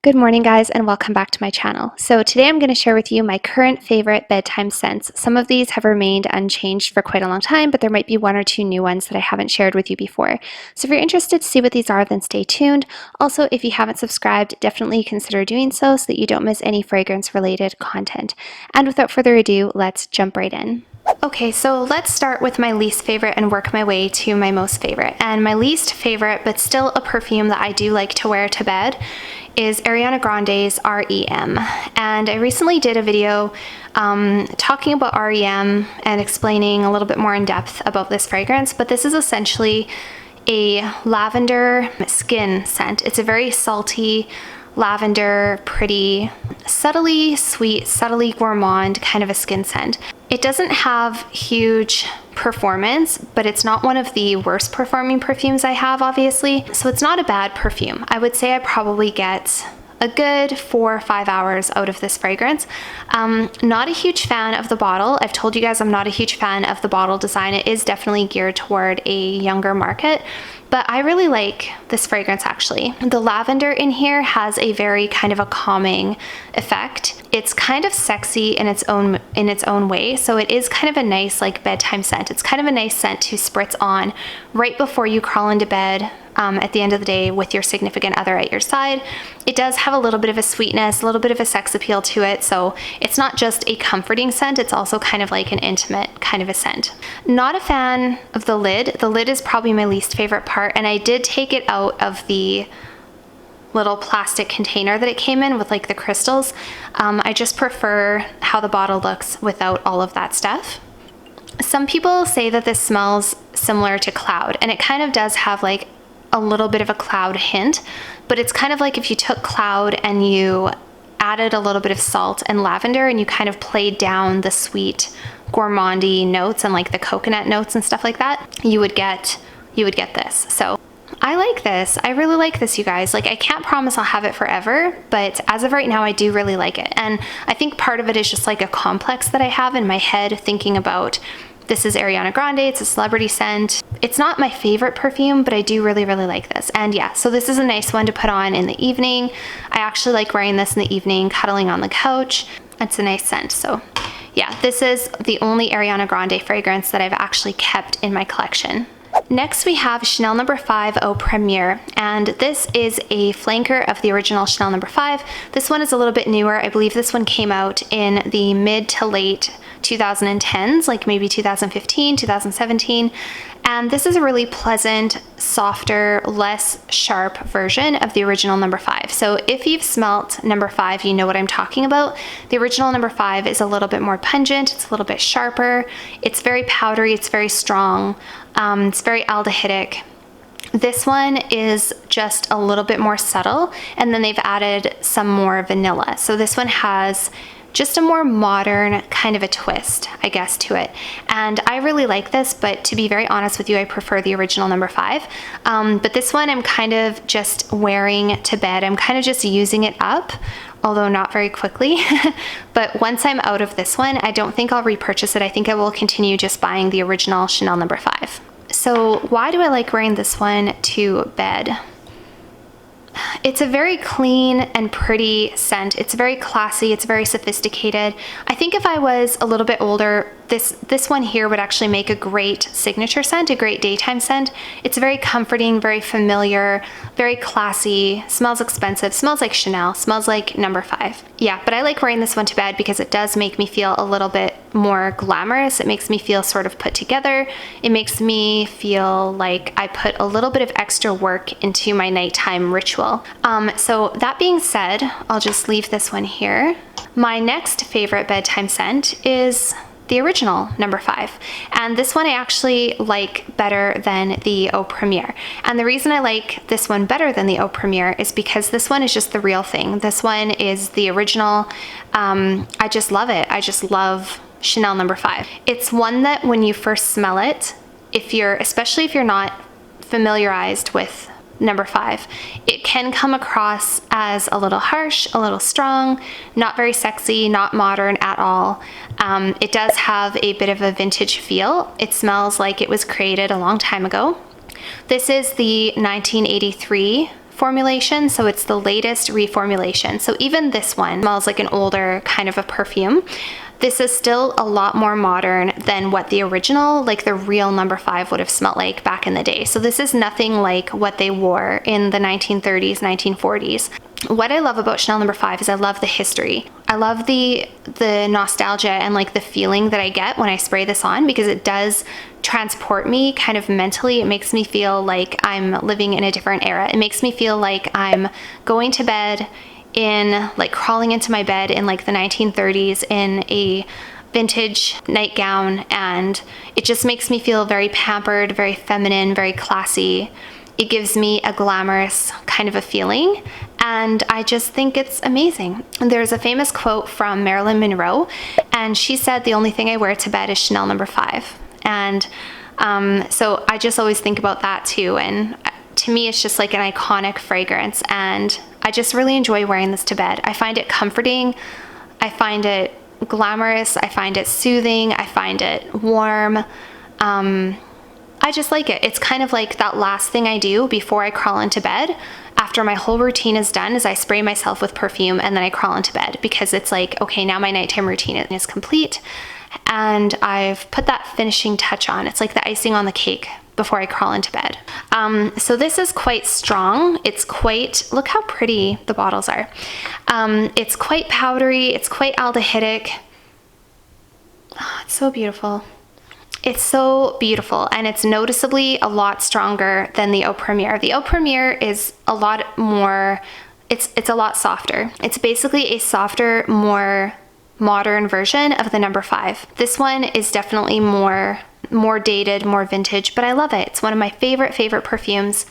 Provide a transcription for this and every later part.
Good morning, guys, and welcome back to my channel. So today I'm going to share with you my current favorite bedtime scents. Some of these have remained unchanged for quite a long time, but there might be one or two new ones that I haven't shared with you before. So if you're interested to see what these are, then stay tuned. Also, if you haven't subscribed, definitely consider doing so that you don't miss any fragrance-related content. And without further ado, let's jump right in. Okay, so let's start with my least favorite and work my way to my most favorite. And my least favorite, but still a perfume that I do like to wear to bed, is Ariana Grande's R.E.M. And I recently did a video talking about R.E.M. and explaining a little bit more in depth about this fragrance, but this is essentially a lavender skin scent. It's a very salty, lavender, pretty, subtly sweet, subtly gourmand kind of a skin scent. It doesn't have huge performance, but it's not one of the worst performing perfumes I have, obviously. So it's not a bad perfume. I would say I probably get a good 4 or 5 hours out of this fragrance. Not a huge fan of the bottle. I've told you guys I'm not a huge fan of the bottle design. It is definitely geared toward a younger market, but I really like this fragrance actually. The lavender in here has a very kind of a calming effect. It's kind of sexy in its own way, so it is kind of a nice like bedtime scent. It's kind of a nice scent to spritz on right before you crawl into bed at the end of the day with your significant other at your side. It does have a little bit of a sweetness, a little bit of a sex appeal to it, so it's not just a comforting scent, it's also kind of like an intimate kind of a scent. Not a fan of the lid. The lid is probably my least favorite part, and I did take it out of the little plastic container that it came in with like the crystals. I just prefer how the bottle looks without all of that stuff. Some people say that this smells similar to cloud, and it kind of does have like a little bit of a cloud hint, but it's kind of like if you took cloud and you added a little bit of salt and lavender and you kind of played down the sweet gourmandy notes and like the coconut notes and stuff like that, you would get this. So I like this. I really like this, you guys. Like, I can't promise I'll have it forever, but as of right now, I do really like it. And I think part of it is just like a complex that I have in my head thinking about this is Ariana Grande, it's a celebrity scent. It's not my favorite perfume, but I do really, really like this. And yeah, so this is a nice one to put on in the evening. I actually like wearing this in the evening, cuddling on the couch. It's a nice scent. So yeah, this is the only Ariana Grande fragrance that I've actually kept in my collection. Next we have Chanel No. 5 Eau Premiere, and this is a flanker of the original Chanel No. 5. This one is a little bit newer. I believe this one came out in the mid to late 2010s, like maybe 2015, 2017. And this is a really pleasant, softer, less sharp version of the original No. 5. So if you've smelt No. 5, you know what I'm talking about. The original No. 5 is a little bit more pungent, it's a little bit sharper, it's very powdery, it's very strong, it's very aldehydic. This one is just a little bit more subtle, and then they've added some more vanilla. So this one has just a more modern kind of a twist, I guess, to it. And I really like this, but to be very honest with you, I prefer the original No. 5. But this one I'm kind of just wearing to bed. I'm kind of just using it up, although not very quickly. But once I'm out of this one, I don't think I'll repurchase it. I think I will continue just buying the original Chanel No. 5. So why do I like wearing this one to bed? It's a very clean and pretty scent. It's very classy, it's very sophisticated. I think if I was a little bit older, this one here would actually make a great signature scent, a great daytime scent. It's very comforting, very familiar, very classy, smells expensive, smells like Chanel, smells like No. 5. Yeah, but I like wearing this one to bed because it does make me feel a little bit more glamorous. It makes me feel sort of put together. It makes me feel like I put a little bit of extra work into my nighttime ritual. So that being said, I'll just leave this one here. My next favorite bedtime scent is the original No. 5. And this one I actually like better than the Eau Premiere. And the reason I like this one better than the Eau Premiere is because this one is just the real thing. This one is the original. I just love it. I just love Chanel No. 5. It's one that when you first smell it, especially if you're not familiarized with No. 5, it can come across as a little harsh, a little strong, not very sexy, not modern at all. It does have a bit of a vintage feel. It smells like it was created a long time ago. This is the 1983 formulation, so it's the latest reformulation. So even this one smells like an older kind of a perfume. This is still a lot more modern than what the original, like the real number 5 would have smelled like back in the day. So this is nothing like what they wore in the 1930s, 1940s. What I love about Chanel number 5 is I love the history. I love the nostalgia and like the feeling that I get when I spray this on, because it does transport me kind of mentally. It makes me feel like I'm living in a different era. It makes me feel like I'm going to bed in, like crawling into my bed in like the 1930s in a vintage nightgown, and it just makes me feel very pampered, very feminine, very classy. It gives me a glamorous kind of a feeling, and I just think it's amazing. There's a famous quote from Marilyn Monroe, and she said, "The only thing I wear to bed is Chanel number 5. And so I just always think about that too, and to me it's just like an iconic fragrance, and I just really enjoy wearing this to bed. I find it comforting, I find it glamorous, I find it soothing, I find it warm. I just like it. It's kind of like that last thing I do before I crawl into bed. After my whole routine is done, is I spray myself with perfume and then I crawl into bed, because it's like, okay, now my nighttime routine is complete and I've put that finishing touch on. It's like the icing on the cake before I crawl into bed. So this is quite strong. It's quite, look how pretty the bottles are. It's quite powdery. It's quite aldehydic. Oh, it's so beautiful. It's so beautiful, and it's noticeably a lot stronger than the Eau Premiere. The Eau Premiere is a lot more, it's a lot softer. It's basically a softer, more modern version of the number 5. This one is definitely more dated, more vintage, but I love it. It's one of my favorite perfumes.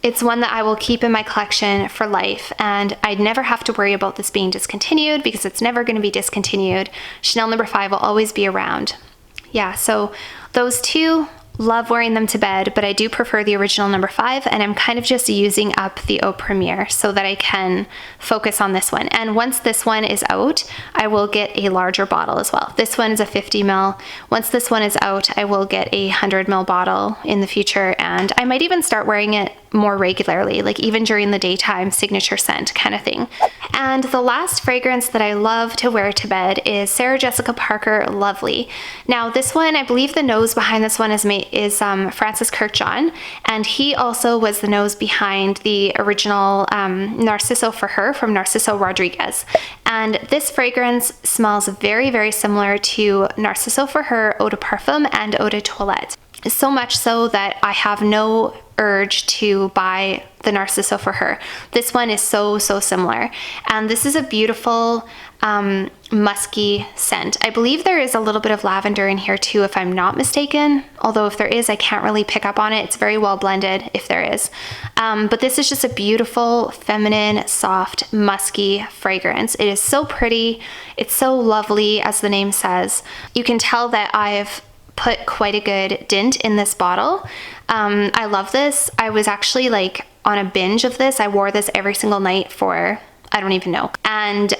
It's one that I will keep in my collection for life, and I'd never have to worry about this being discontinued, because it's never going to be discontinued. Chanel number 5 will always be around. Yeah, so those two, love wearing them to bed, but I do prefer the original number 5, and I'm kind of just using up the Eau Premiere so that I can focus on this one. And once this one is out, I will get a larger bottle as well. This one is a 50 ml. Once this one is out, I will get a 100 ml bottle in the future, and I might even start wearing it more regularly, like even during the daytime, signature scent kind of thing. And the last fragrance that I love to wear to bed is Sarah Jessica Parker Lovely. Now this one, I believe the nose behind this one is Francis Kirkjohn, and he also was the nose behind the original Narciso for Her from Narciso Rodriguez. And this fragrance smells very similar to Narciso for Her, Eau de Parfum, and Eau de Toilette. So much so that I have no urge to buy the Narciso for Her. This one is so similar, and this is a beautiful musky scent. I believe there is a little bit of lavender in here too, if I'm not mistaken, although if there is, I can't really pick up on it. It's very well blended if there is, but this is just a beautiful, feminine, soft, musky fragrance. It is so pretty. It's so lovely, as the name says. You can tell that I've put quite a good dint in this bottle. I love this. I was actually like on a binge of this. I wore this every single night for, I don't even know. And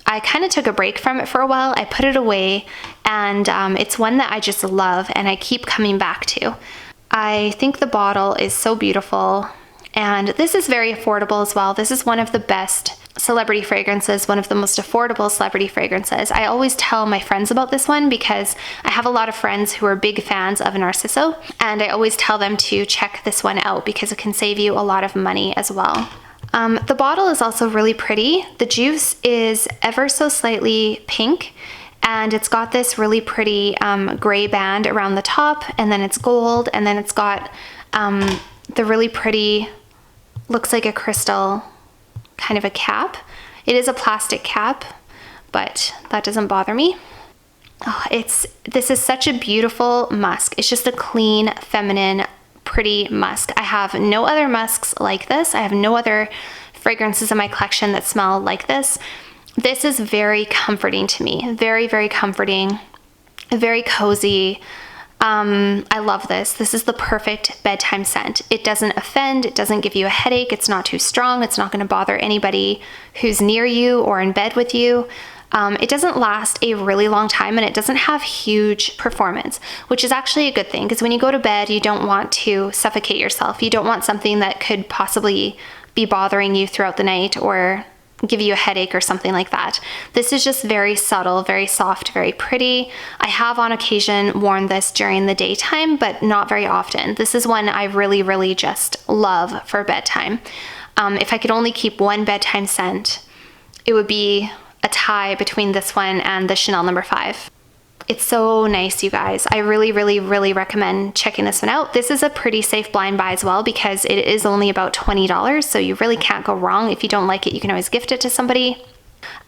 I kind of took a break from it for a while. I put it away, and it's one that I just love and I keep coming back to. I think the bottle is so beautiful, and this is very affordable as well. This is one of the best celebrity fragrances, one of the most affordable celebrity fragrances. I always tell my friends about this one because I have a lot of friends who are big fans of Narciso, and I always tell them to check this one out because it can save you a lot of money as well. The bottle is also really pretty. The juice is ever so slightly pink, and it's got this really pretty gray band around the top, and then it's gold, and then it's got the really pretty, looks like a crystal kind of a cap. It is a plastic cap, but that doesn't bother me. Oh, this is such a beautiful musk. It's just a clean, feminine, pretty musk. I have no other musks like this. I have no other fragrances in my collection that smell like this. This is very comforting to me. Very comforting, very cozy. I love this. This is the perfect bedtime scent. It doesn't offend, it doesn't give you a headache, it's not too strong, it's not going to bother anybody who's near you or in bed with you. It doesn't last a really long time, and it doesn't have huge performance, which is actually a good thing, because when you go to bed, you don't want to suffocate yourself. You don't want something that could possibly be bothering you throughout the night or give you a headache or something like that. This is just very subtle, very soft, very pretty. I have on occasion worn this during the daytime, but not very often. This is one I really just love for bedtime. If I could only keep one bedtime scent, it would be a tie between this one and the Chanel No. 5. It's so nice, you guys. I really recommend checking this one out. This is a pretty safe blind buy as well, because it is only about $20, so you really can't go wrong. If you don't like it, you can always gift it to somebody.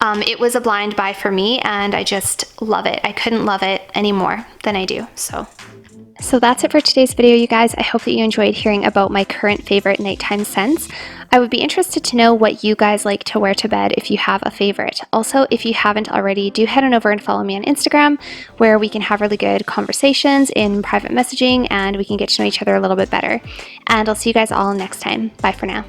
It was a blind buy for me, and I just love it. I couldn't love it any more than I do. So that's it for today's video, you guys. I hope that you enjoyed hearing about my current favorite nighttime scents. I would be interested to know what you guys like to wear to bed if you have a favorite. Also, if you haven't already, do head on over and follow me on Instagram, where we can have really good conversations in private messaging and we can get to know each other a little bit better. And I'll see you guys all next time. Bye for now.